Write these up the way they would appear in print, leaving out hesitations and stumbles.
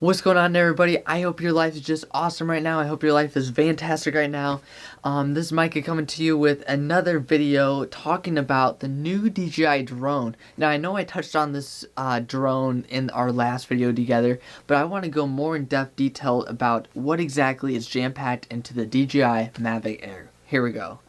What's going on, everybody? I hope your life is just awesome right now. I hope your life is fantastic right now. This is Micah coming to you with another video talking about the new DJI drone. Now, I know I touched on this drone in our last video together, but I want to go more in depth detail about what exactly is jam-packed into the DJI Mavic Air. Here we go.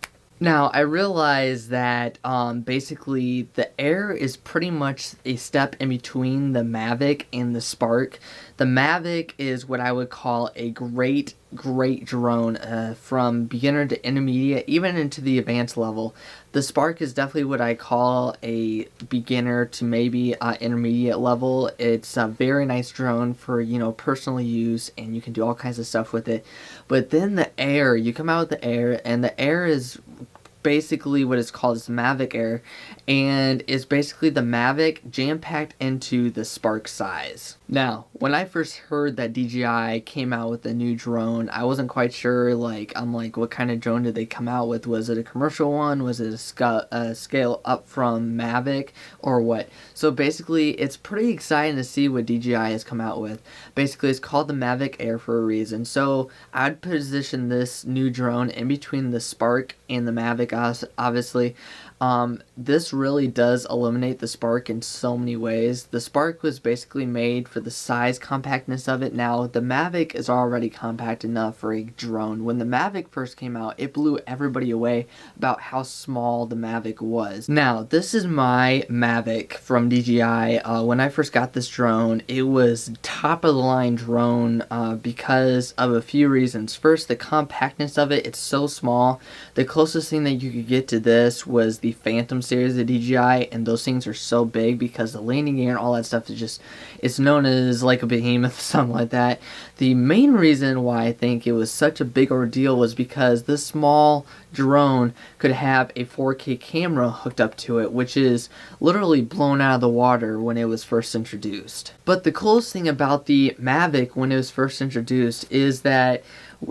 Now, I realize that basically the Air is pretty much a step in between the Mavic and the Spark. The Mavic is what I would call a great drone from beginner to intermediate, even into the advanced level. The Spark is definitely what I call a beginner to maybe intermediate level. It's a very nice drone for, personal use, and you can do all kinds of stuff with it. But then the Air, you come out with the Air, and the Air is basically what is called is Mavic Air, and it's basically the Mavic jam-packed into the Spark size. Now, when I first heard that DJI came out with a new drone, I wasn't quite sure, I'm like, what kind of drone did they come out with? Was it a commercial one? Was it a scale up from Mavic, or what? So basically, it's pretty exciting to see what DJI has come out with. Basically, it's called the Mavic Air for a reason. So I'd position this new drone in between the Spark and the Mavic, obviously. This really does eliminate the Spark in so many ways. The Spark was basically made for the size compactness of it. Now, the Mavic is already compact enough for a drone. When the Mavic first came out, it blew everybody away about how small the Mavic was. Now, this is my Mavic from DJI. When I first got this drone, it was top of the line drone because of a few reasons. First, the compactness of it, it's so small. The closest thing that you could get to this was the Phantom series of DJI, and those things are so big because the landing gear and all that stuff is just, it's known as like a behemoth, something like that. The main reason why I think it was such a big ordeal was because this small drone could have a 4K camera hooked up to it, which is literally blown out of the water when it was first introduced. But the coolest thing about the Mavic when it was first introduced is that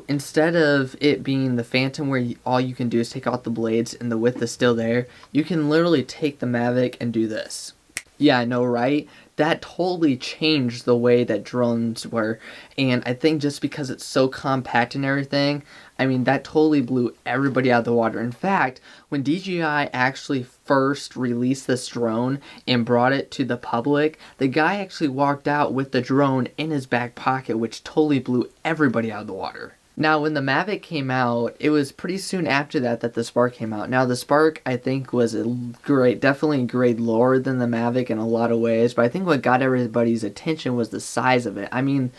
instead of it being the Phantom where all you can do is take out the blades and the width is still there, you can literally take the Mavic and do this. Yeah, I know, right? That totally changed the way that drones were, and I think just because it's so compact and everything, I mean, that totally blew everybody out of the water. In fact, when DJI actually first released this drone and brought it to the public, the guy actually walked out with the drone in his back pocket, which totally blew everybody out of the water. Now, when the Mavic came out, it was pretty soon after that the Spark came out. Now, the Spark, I think, was definitely a grade lower than the Mavic in a lot of ways, but I think what got everybody's attention was the size of it. I mean,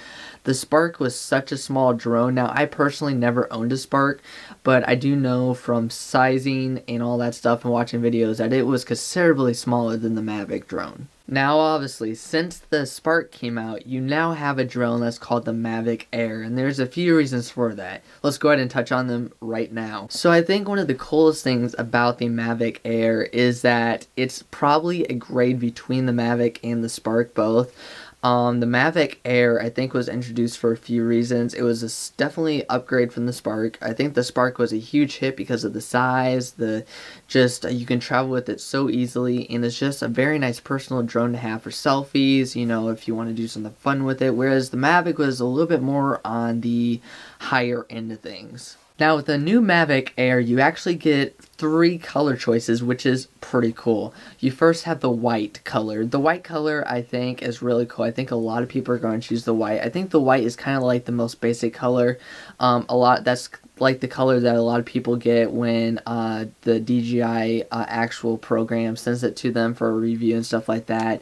the Spark was such a small drone. Now, I personally never owned a Spark, but I do know from sizing and all that stuff and watching videos that it was considerably smaller than the Mavic drone. Now, obviously, since the Spark came out, you now have a drone that's called the Mavic Air, and there's a few reasons for that. Let's go ahead and touch on them right now. So I think one of the coolest things about the Mavic Air is that it's probably a grade between the Mavic and the Spark both. The Mavic Air, I think, was introduced for a few reasons. It was definitely an upgrade from the Spark. I think the Spark was a huge hit because of the size, you can travel with it so easily, and it's just a very nice personal drone to have for selfies, if you want to do something fun with it, whereas the Mavic was a little bit more on the higher end of things. Now, with the new Mavic Air, you actually get 3 color choices, which is pretty cool. You first have the white color. The white color, I think, is really cool. I think a lot of people are going to choose the white. I think the white is kind of like the most basic color. That's like the color that a lot of people get when the DJI actual program sends it to them for a review and stuff like that.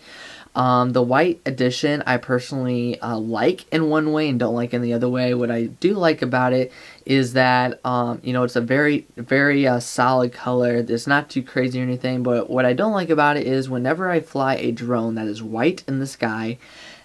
The white edition I personally like in one way and don't like in the other way. What I do like about it is that it's a very solid color. It's not too crazy or anything, but what I don't like about it is whenever I fly a drone that is white in the sky,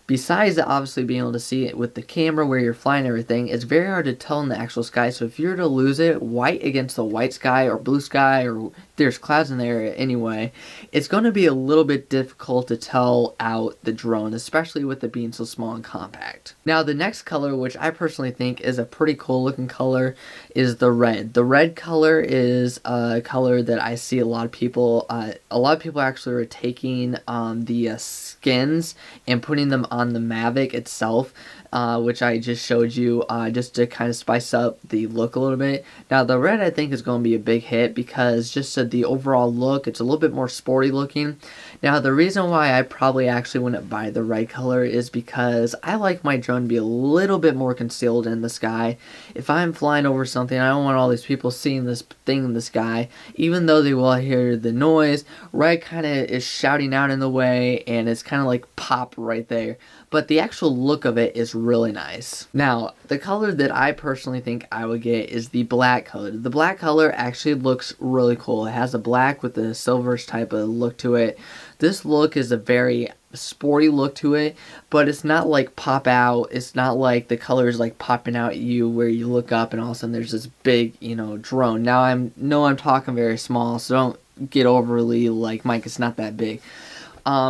besides obviously being able to see it with the camera where you're flying and everything, it's very hard to tell in the actual sky. So if you were to lose it, white against the white sky or blue sky, or there's clouds in the area anyway, it's going to be a little bit difficult to tell out the drone, especially with it being so small and compact. Now, the next color, which I personally think is a pretty cool looking color, is the red. The red color is a color that I see a lot of people actually are taking the skins and putting them on the Mavic itself. which I just showed you just to kind of spice up the look a little bit. Now the red I think is going to be a big hit because just the overall look, it's a little bit more sporty looking. Now the reason why I probably actually wouldn't buy the red color is because I like my drone to be a little bit more concealed in the sky. If I'm flying over something, I don't want all these people seeing this thing in the sky. Even though they will hear the noise, red kind of is shouting out in the way, and it's kind of like pop right there. But the actual look of it is really nice. Now, the color that I personally think I would get is the black color. The black color actually looks really cool. It has a black with a silverish type of look to it. This look is a very sporty look to it, but it's not like pop out. It's not like the colors like popping out at you where you look up and all of a sudden there's this big, drone. Now I'm talking very small, so don't get overly like, Mike, it's not that big.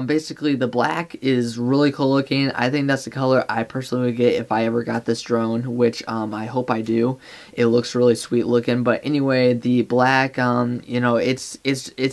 Basically the black is really cool looking. I think that's the color I personally would get if I ever got this drone, which I hope I do. It looks really sweet looking. But anyway, the black, it's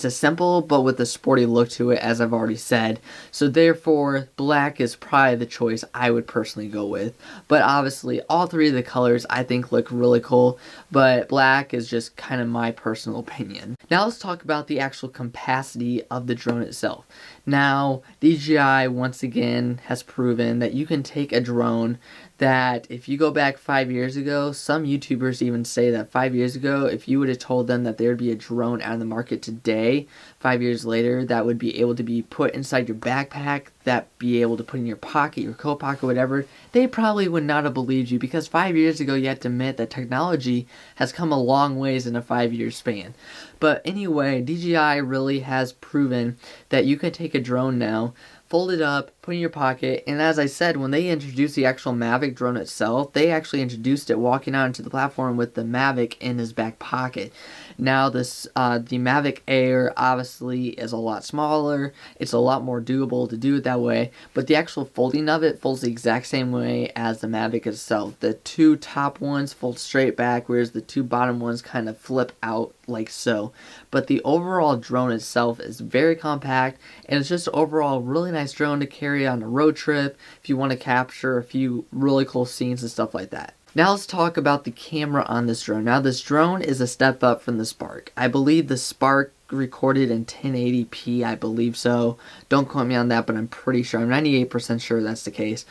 a simple but with a sporty look to it, as I've already said. So therefore, black is probably the choice I would personally go with. But obviously, all three of the colors I think look really cool. But black is just kind of my personal opinion. Now let's talk about the actual capacity of the drone itself. Now, DJI once again has proven that you can take a drone that if you go back 5 years ago, some YouTubers even say that 5 years ago, if you would have told them that there would be a drone out in the market today, 5 years later, that would be able to be put inside your backpack, that be able to put in your pocket, your coat pocket, whatever, they probably would not have believed you, because 5 years ago you have to admit that technology has come a long ways in a 5-year span. But anyway, DJI really has proven that you can take a drone now, fold it up, put it in your pocket, and as I said, when they introduced the actual Mavic drone itself, they actually introduced it walking out into the platform with the Mavic in his back pocket. Now the Mavic Air obviously is a lot smaller, it's a lot more doable to do it that way, but the actual folding of it folds the exact same way as the Mavic itself. The two top ones fold straight back, whereas the two bottom ones kind of flip out like so. But the overall drone itself is very compact, and it's just overall really nice drone to carry on a road trip if you want to capture a few really cool scenes and stuff like that. Now let's talk about the camera on this drone. Now this drone is a step up from the Spark. I believe the Spark recorded in 1080p, I believe so. Don't quote me on that, but I'm pretty sure. I'm 98% sure that's the case.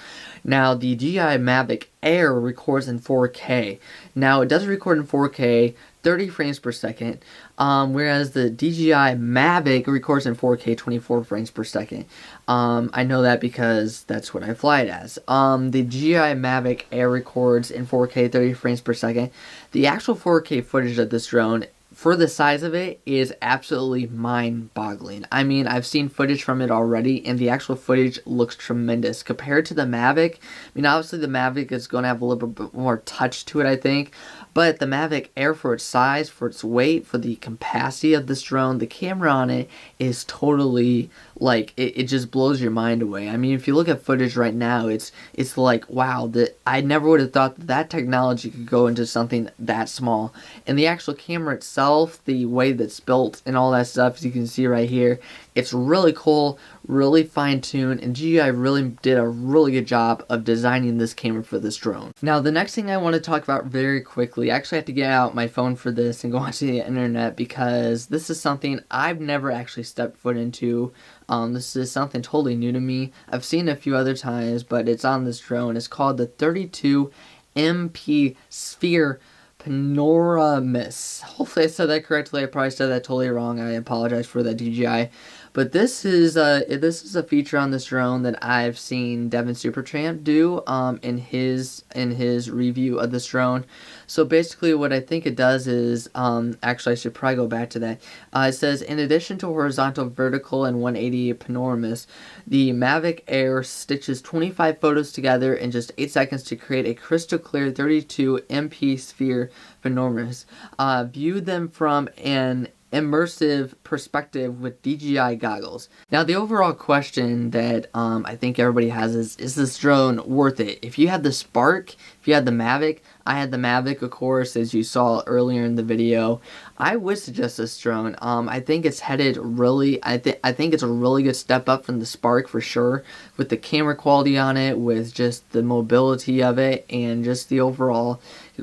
Now the DJI Mavic Air records in 4K. Now it does record in 4K, 30 frames per second, whereas the DJI Mavic records in 4K, 24 frames per second. I know that because that's what I fly it as. The DJI Mavic Air records in 4K, 30 frames per second. The actual 4K footage of this drone, for the size of it, is absolutely mind-boggling. I mean, I've seen footage from it already, and the actual footage looks tremendous. Compared to the Mavic, I mean, obviously the Mavic is going to have a little bit more touch to it, I think. But the Mavic Air, for its size, for its weight, for the capacity of this drone, the camera on it is totally, like, it just blows your mind away. I mean, if you look at footage right now, it's like, wow, I never would have thought that technology could go into something that small. And the actual camera itself, the way that's built and all that stuff, as you can see right here, it's really cool, really fine-tuned, and DJI really did a really good job of designing this camera for this drone. Now, the next thing I want to talk about very quickly, I actually have to get out my phone for this and go onto the internet because this is something I've never actually stepped foot into. This is something totally new to me. I've seen it a few other times, but it's on this drone. It's called the 32 MP Sphere Panoramis. Hopefully I said that correctly. I probably said that totally wrong. I apologize for that, DJI. But this is a feature on this drone that I've seen Devin Supertramp do in his review of this drone. So basically what I think it does is, actually I should probably go back to that. It says, in addition to horizontal, vertical, and 180 panoramas, the Mavic Air stitches 25 photos together in just 8 seconds to create a crystal clear 32 MP sphere panoramas. View them from an immersive perspective with DJI goggles. Now the overall question that I think everybody has is this drone worth it? If you had the Spark, if you had the Mavic, I had the Mavic, of course, as you saw earlier in the video. I would suggest this drone. I think it's headed really, I think it's a really good step up from the Spark for sure, with the camera quality on it, with just the mobility of it, and just the overall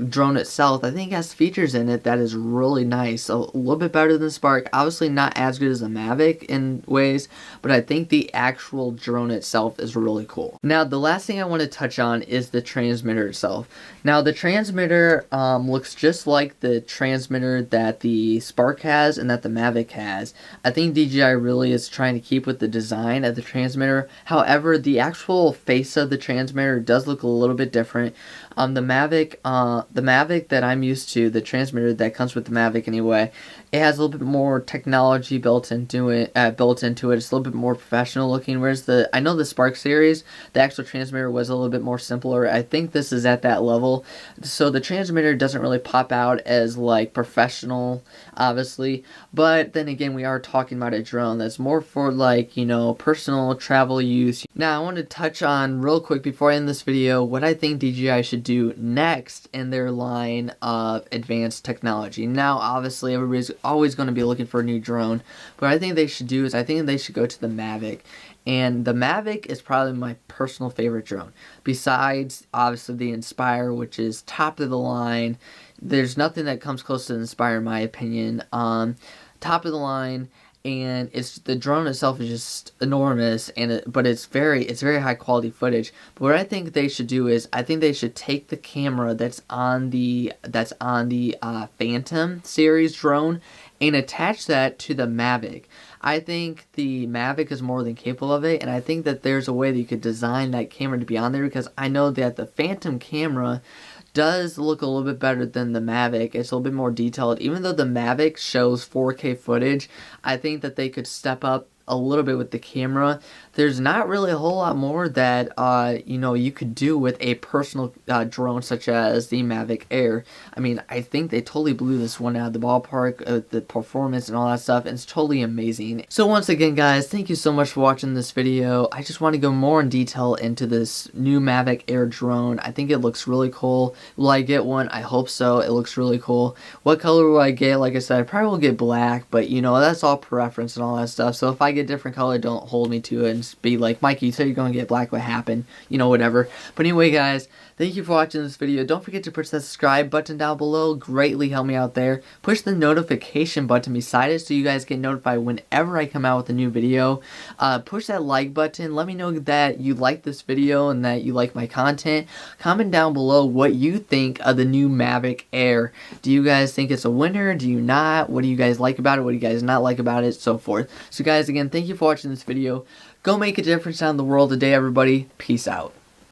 drone itself. I think it has features in it that is really nice, a little bit better than the Spark. Obviously not as good as the Mavic in ways, but I think the actual drone itself is really cool. Now the last thing I want to touch on is the transmitter itself. Now the transmitter looks just like the transmitter that the Spark has and that the Mavic has. I think DJI really is trying to keep with the design of the transmitter. However, the actual face of the transmitter does look a little bit different. The Mavic that I'm used to, the transmitter that comes with the Mavic anyway, it has a little bit more technology built into it. It's a little bit more professional looking. Whereas I know the Spark series, the actual transmitter was a little bit more simpler. I think this is at that level. So the transmitter doesn't really pop out as like professional, obviously. But then again, we are talking about a drone that's more for like, you know, personal travel use. Now I want to touch on real quick before I end this video what I think DJI should do next in their line of advanced technology. Now obviously everybody's always going to be looking for a new drone, but what I think they should do is I think they should go to the Mavic. And the Mavic is probably my personal favorite drone. Besides, obviously, the Inspire, which is top of the line. There's nothing that comes close to the Inspire, in my opinion. Top of the line, and the drone itself is just enormous, but it's very high quality footage. But what I think they should do is I think they should take the camera that's on the Phantom series drone and attach that to the Mavic. I think the Mavic is more than capable of it, and I think that there's a way that you could design that camera to be on there, because I know that the Phantom camera does look a little bit better than the Mavic. It's a little bit more detailed. Even though the Mavic shows 4K footage, I think that they could step up a little bit with the camera. There's not really a whole lot more that you know, you could do with a personal drone such as the Mavic Air. I mean, I think they totally blew this one out of the ballpark, the performance and all that stuff, and it's totally amazing. So once again, guys, thank you so much for watching this video. I just want to go more in detail into this new Mavic Air drone. I think it looks really cool. Will I get one? I hope so. It looks really cool. What color will I get? Like I said, I probably will get black, but you know, that's all preference and all that stuff. So if I get a different color, don't hold me to it and be like, Mikey, you said you're going to get black, what happened? You know, whatever. But anyway, guys, thank you for watching this video. Don't forget to push that subscribe button down below. Greatly help me out there. Push the notification button beside it so you guys get notified whenever I come out with a new video. Push that like button. Let me know that you like this video and that you like my content. Comment down below what you think of the new Mavic Air. Do you guys think it's a winner? Do you not? What do you guys like about it? What do you guys not like about it? So forth. So guys, again, thank you for watching this video. Go make a difference out in the world today, everybody. Peace out.